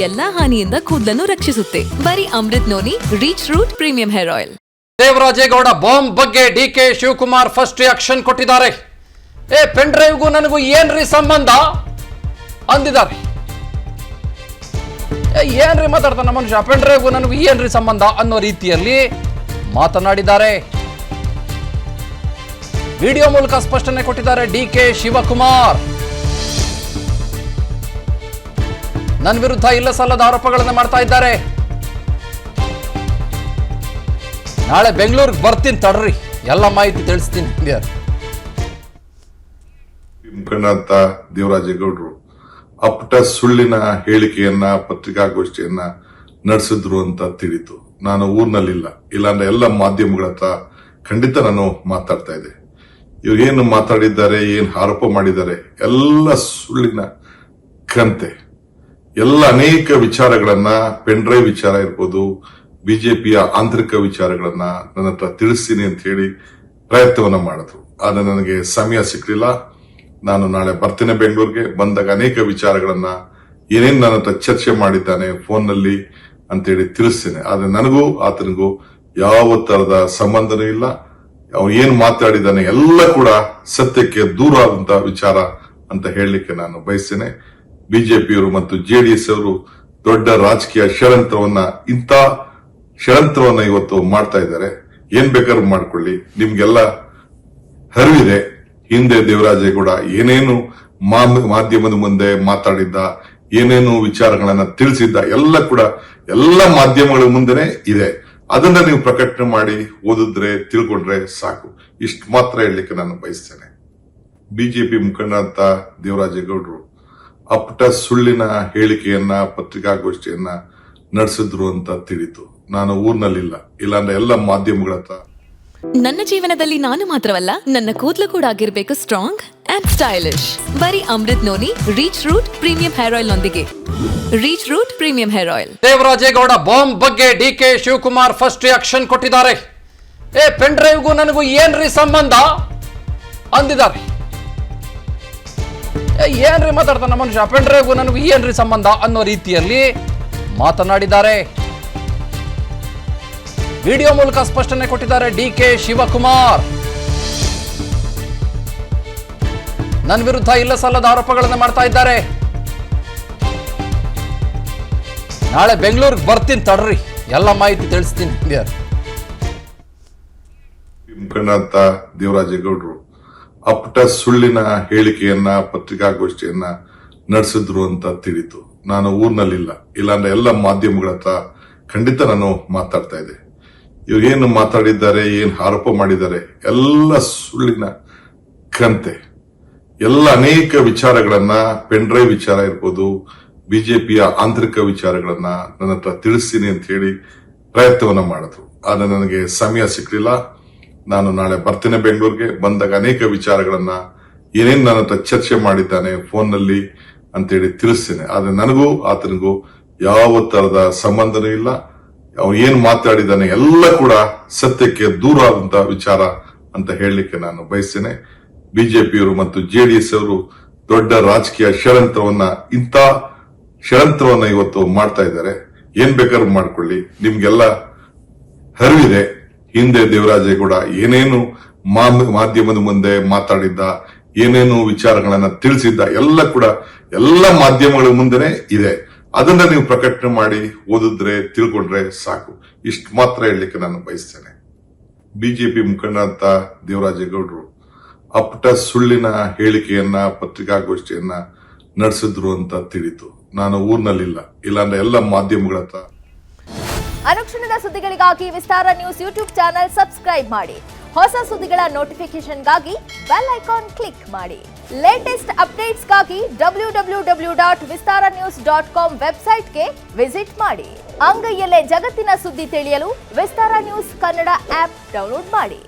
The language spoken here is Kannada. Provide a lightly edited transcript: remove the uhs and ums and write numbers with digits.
ಎಲ್ಲಾ ಹಾನಿಯಿಂದ ಕೂದಲನ್ನು ರಕ್ಷಿಸುತ್ತೆ. ಬರೀ Amrit noni reach root premium hair oil. Devarajegowda bomb ಬಗ್ಗೆ ಡಿಕೆ ಶಿವಕುಮಾರ್ ಫಸ್ಟ್ ರಿಯಾಕ್ಷನ್ ಕೊಟ್ಟಿದ್ದಾರೆ. ಪೆನ್ ಡ್ರೈವ್ಗೂ ನನಗೂ ಏನ್ರಿ ಸಂಬಂಧ ಅಂದಿದ್ದಾರೆ. ಏನ್ರಿ ಮಾತಾಡ್ತಾನ ಮನುಷ್ಯ, ಪೆನ್ ಡ್ರೈವ್ಗೂ ನನಗೂ ಏನ್ರಿ ಸಂಬಂಧ ಅನ್ನೋ ರೀತಿಯಲ್ಲಿ ಮಾತನಾಡಿದ್ದಾರೆ. ವಿಡಿಯೋ ಮೂಲಕ ಸ್ಪಷ್ಟನೆ ಕೊಟ್ಟಿದ್ದಾರೆ ಡಿಕೆ ಶಿವಕುಮಾರ್. ನನ್ನ ವಿರುದ್ಧ ಇಲ್ಲ ಸಲ್ಲದ ಆರೋಪಗಳನ್ನು ಮಾಡ್ತಾ ಇದ್ದಾರೆ. ನಾಳೆ ಬೆಂಗಳೂರಿಗೆ ಬರ್ತೀನಿ ತಡ್ರಿ, ಎಲ್ಲ ಮಾಹಿತಿ ತಿಳಿಸ್ತೀನಿ. ಮುಖಂಡ ಅಂತ ದೇವರಾಜೇಗೌಡರು ಅಪ್ಪಟ ಸುಳ್ಳಿನ ಹೇಳಿಕೆಯನ್ನ ಪತ್ರಿಕಾಗೋಷ್ಠಿಯನ್ನ ನಡೆಸಿದ್ರು ಅಂತ ತಿಳಿತು. ನಾನು ಊರ್ನಲ್ಲಿಲ್ಲ, ಇಲ್ಲಾಂದ್ರೆ ಎಲ್ಲ ಮಾಧ್ಯಮಗಳ ಹತ್ರ ಖಂಡಿತ ನಾನು ಮಾತಾಡ್ತಾ ಇದ್ದೆ. ಇವ್ರು ಏನು ಮಾತಾಡಿದ್ದಾರೆ, ಏನ್ ಆರೋಪ ಮಾಡಿದ್ದಾರೆ ಎಲ್ಲ ಸುಳ್ಳಿನ ಕಂತೆ. ಎಲ್ಲ ಅನೇಕ ವಿಚಾರಗಳನ್ನ, ಪೆನ್ ಡ್ರೈವ್ ವಿಚಾರ ಇರ್ಬೋದು, ಬಿಜೆಪಿಯ ಆಂತರಿಕ ವಿಚಾರಗಳನ್ನ ನನ್ನ ಹತ್ರ ತಿಳಿಸ್ತೀನಿ ಅಂತ ಹೇಳಿ ಪ್ರಯತ್ನವನ್ನ ಮಾಡಿದ್ರು. ಆದ್ರೆ ನನಗೆ ಸಮಯ ಸಿಕ್ಕಲಿಲ್ಲ. ನಾನು ನಾಳೆ ಬರ್ತೇನೆ ಬೆಂಗಳೂರಿಗೆ. ಬಂದಾಗ ಅನೇಕ ವಿಚಾರಗಳನ್ನ ಏನೇನ್ ನನ್ನ ಹತ್ರ ಚರ್ಚೆ ಮಾಡಿದ್ದಾನೆ ಫೋನ್ನಲ್ಲಿ ಅಂತೇಳಿ ತಿಳಿಸ್ತೇನೆ. ಆದ್ರೆ ನನಗೂ ಆತನಿಗೂ ಯಾವ ತರದ ಸಂಬಂಧನೂ ಇಲ್ಲ. ಅವನು ಏನ್ ಮಾತಾಡಿದ್ದಾನೆ ಎಲ್ಲ ಕೂಡ ಸತ್ಯಕ್ಕೆ ದೂರ ಆದಂತ ವಿಚಾರ ಅಂತ ಹೇಳಲಿಕ್ಕೆ ನಾನು ಬಯಸ್ತೇನೆ. ಬಿಜೆಪಿಯವರು ಮತ್ತು ಜೆಡಿಎಸ್ ಅವರು ದೊಡ್ಡ ರಾಜಕೀಯ ಷಡ್ಯಂತ್ರವನ್ನ ಇವತ್ತು ಮಾಡ್ತಾ ಇದ್ದಾರೆ. ಏನ್ ಬೇಕಾದ್ರೂ ಮಾಡ್ಕೊಳ್ಳಿ, ನಿಮ್ಗೆಲ್ಲ ಅರಿವಿದೆ. ಹಿಂದೆ ದೇವರಾಜೇಗೌಡ ಏನೇನು ಮಾಧ್ಯಮದ ಮುಂದೆ ಮಾತಾಡಿದ್ದ, ಏನೇನು ವಿಚಾರಗಳನ್ನ ತಿಳಿಸಿದ್ದ ಎಲ್ಲ ಕೂಡ ಎಲ್ಲ ಮಾಧ್ಯಮಗಳ ಮುಂದೆನೆ ಇದೆ. ಅದನ್ನ ನೀವು ಪ್ರಕಟಣೆ ಮಾಡಿ ಓದಿದ್ರೆ ತಿಳ್ಕೊಂಡ್ರೆ ಸಾಕು. ಇಷ್ಟು ಮಾತ್ರ ಹೇಳಲಿಕ್ಕೆ ನಾನು ಬಯಸ್ತೇನೆ. ಬಿಜೆಪಿ ಮುಖಂಡ ಅಂತ ದೇವರಾಜೇಗೌಡರು ಅಪ್ಪಟ ಸುಳ್ಳಿನ ಹೇಳಿಕೆಯನ್ನ ಪತ್ರಿಕಾಗೋಷ್ಠಿಯನ್ನ ನಡೆಸಿದ್ರು ಅಂತ ತಿಳಿತು. ನಾನು ಊರ್ನಲ್ಲಿಲ್ಲ, ಇಲ್ಲಾಂದ್ರೆ ಎಲ್ಲ ಮಾಧ್ಯಮಗಳ ಹತ್ರ. ನನ್ನ ಜೀವನದಲ್ಲಿ ನಾನು ಮಾತ್ರವಲ್ಲ, ನನ್ನ ಕೂದಲು ಕೂಡ ಆಗಿರ್ಬೇಕು ಸ್ಟ್ರಾಂಗ್ ಅಂಡ್ ಸ್ಟೈಲಿಶ್. ಬರೀ Amrit noni reach root premium hair oil ನೊಂದಿಗೆ. Reach root premium hair oil. Devarajegowda bomb ಬಗ್ಗೆ ಡಿಕೆ ಶಿವಕುಮಾರ್ ಫಸ್ಟ್ ರಿಯಾಕ್ಷನ್ ಕೊಟ್ಟಿದ್ದಾರೆ. ಪೆನ್ ಡ್ರೈವ್ಗೂ ನನಗೂ ಏನ್ರಿ ಸಂಬಂಧ ಅಂದಿದ್ದಾರೆ. ಏನ್ರಿ ಮಾತಾಡ್ತಾನ ಮನುಷ್ಯ, ಪೆನ್ ಡ್ರೈವ್ಗೂ ನನಗೂ ಏನ್ರಿ ಸಂಬಂಧ ಅನ್ನೋ ರೀತಿಯಲ್ಲಿ ಮಾತನಾಡಿದ್ದಾರೆ. ವಿಡಿಯೋ ಮೂಲಕ ಸ್ಪಷ್ಟನೆ ಕೊಟ್ಟಿದ್ದಾರೆ ಡಿಕೆ ಶಿವಕುಮಾರ್. ನನ್ನ ವಿರುದ್ಧ ಇಲ್ಲ ಸಲ್ಲದ ಆರೋಪಗಳನ್ನು ಮಾಡ್ತಾ ಇದ್ದಾರೆ. ನಾಳೆ ಬೆಂಗಳೂರಿಗೆ ಬರ್ತೀನಿ ತಡ್ರಿ, ಎಲ್ಲ ಮಾಹಿತಿ ತಿಳಿಸ್ತೀನಿ. ಮುಖಂಡ ಅಂತ ದೇವರಾಜೇಗೌಡರು ಅಪ್ಪಟ ಸುಳ್ಳಿನ ಹೇಳಿಕೆಯನ್ನ ಪತ್ರಿಕಾಗೋಷ್ಠಿಯನ್ನ ನಡೆಸಿದ್ರು ಅಂತ ತಿಳಿತು. ನಾನು ಊರ್ನಲ್ಲಿಲ್ಲ, ಇಲ್ಲಾಂದ್ರೆ ಎಲ್ಲ ಮಾಧ್ಯಮಗಳ ಹತ್ರ ಖಂಡಿತ ನಾನು ಮಾತಾಡ್ತಾ ಇದ್ದೆ. ಇವ್ರು ಏನು ಮಾತಾಡಿದ್ದಾರೆ, ಏನ್ ಆರೋಪ ಮಾಡಿದ್ದಾರೆ ಎಲ್ಲ ಸುಳ್ಳಿನ ಕಂತೆ. ಎಲ್ಲ ಅನೇಕ ವಿಚಾರಗಳನ್ನ, ಪೆನ್ ಡ್ರೈವ್ ವಿಚಾರ ಇರ್ಬೋದು, ಬಿಜೆಪಿಯ ಆಂತರಿಕ ವಿಚಾರಗಳನ್ನ ನನ್ನ ಹತ್ರ ತಿಳಿಸ್ತೀನಿ ಅಂತ ಹೇಳಿ ಪ್ರಯತ್ನವನ್ನ ಮಾಡಿದ್ರು. ಆದ್ರೆ ನನಗೆ ಸಮಯ ಸಿಕ್ಕಲಿಲ್ಲ. ನಾನು ನಾಳೆ ಬರ್ತೇನೆ ಬೆಂಗಳೂರಿಗೆ. ಬಂದಾಗ ಅನೇಕ ವಿಚಾರಗಳನ್ನ ಏನೇನ್ ನನ್ನ ಹತ್ರ ಚರ್ಚೆ ಮಾಡಿದ್ದಾನೆ ಫೋನ್ನಲ್ಲಿ ಅಂತೇಳಿ ತಿಳಿಸ್ತೇನೆ. ಆದ್ರೆ ನನಗೂ ಆತನಿಗೂ ಯಾವ ತರದ ಸಂಬಂಧನೂ ಇಲ್ಲ. ಅವನು ಏನ್ ಮಾತಾಡಿದ್ದಾನೆ ಎಲ್ಲ ಕೂಡ ಸತ್ಯಕ್ಕೆ ದೂರ ಆದಂತ ವಿಚಾರ ಅಂತ ಹೇಳಲಿಕ್ಕೆ ನಾನು ಬಯಸ್ತೇನೆ. ಬಿಜೆಪಿಯವರು ಮತ್ತು ಜೆಡಿಎಸ್ ಅವರು ದೊಡ್ಡ ರಾಜಕೀಯ ಷಡ್ಯಂತ್ರವನ್ನ ಇವತ್ತು ಮಾಡ್ತಾ ಇದ್ದಾರೆ. ಏನ್ ಬೇಕಾದ್ರೂ ಮಾಡ್ಕೊಳ್ಳಿ, ನಿಮ್ಗೆಲ್ಲ ಅರಿವಿದೆ. ಹಿಂದೆ ದೇವರಾಜೇಗೌಡ ಏನೇನು ಮಾಧ್ಯಮದ ಮುಂದೆ ಮಾತಾಡಿದ್ದ, ಏನೇನು ವಿಚಾರಗಳನ್ನ ತಿಳಿಸಿದ್ದ ಎಲ್ಲ ಕೂಡ ಎಲ್ಲ ಮಾಧ್ಯಮಗಳ ಮುಂದೆನೆ ಇದೆ. ಅದನ್ನ ನೀವು ಪ್ರಕಟಣೆ ಮಾಡಿ ಓದಿದ್ರೆ ತಿಳ್ಕೊಂಡ್ರೆ ಸಾಕು. ಇಷ್ಟು ಮಾತ್ರ ಹೇಳಲಿಕ್ಕೆ ನಾನು ಬಯಸ್ತೇನೆ. ಬಿಜೆಪಿ ಮುಖಂಡ ಅಂತ ದೇವರಾಜೇಗೌಡರು ಅಪ್ಪಟ ಸುಳ್ಳಿನ ಹೇಳಿಕೆಯನ್ನ ಪತ್ರಿಕಾಗೋಷ್ಠಿಯನ್ನ ನಡೆಸಿದ್ರು ಅಂತ ತಿಳಿತು. ನಾನು ಊರ್ನಲ್ಲಿಲ್ಲ, ಇಲ್ಲಾಂದ್ರೆ ಎಲ್ಲ ಮಾಧ್ಯಮಗಳ ಹತ್ರ. ಅನುಕ್ಷಣದ ಸುದ್ದಿಗಳಿಗಾಗಿ ವಿಸ್ತಾರ ನ್ಯೂಸ್ ಯೂಟ್ಯೂಬ್ ಚಾನೆಲ್ ಸಬ್ಸ್ಕ್ರೈಬ್ ಮಾಡಿ. ಹೊಸ ಸುದ್ದಿಗಳ ನೋಟಿಫಿಕೇಶನ್ಗಾಗಿ ಬೆಲ್ ಐಕಾನ್ ಕ್ಲಿಕ್ ಮಾಡಿ. ಲೇಟೆಸ್ಟ್ ಅಪ್ಡೇಟ್ಸ್ಗಾಗಿ www.vistaranews.com ವೆಬ್ಸೈಟ್ಗೆ ವಿಸಿಟ್ ಮಾಡಿ. ಅಂಗೈಯಲ್ಲೇ ಜಗತ್ತಿನ ಸುದ್ದಿ ತಿಳಿಯಲು ವಿಸ್ತಾರ ನ್ಯೂಸ್ ಕನ್ನಡ ಆಪ್ ಡೌನ್ಲೋಡ್ ಮಾಡಿ.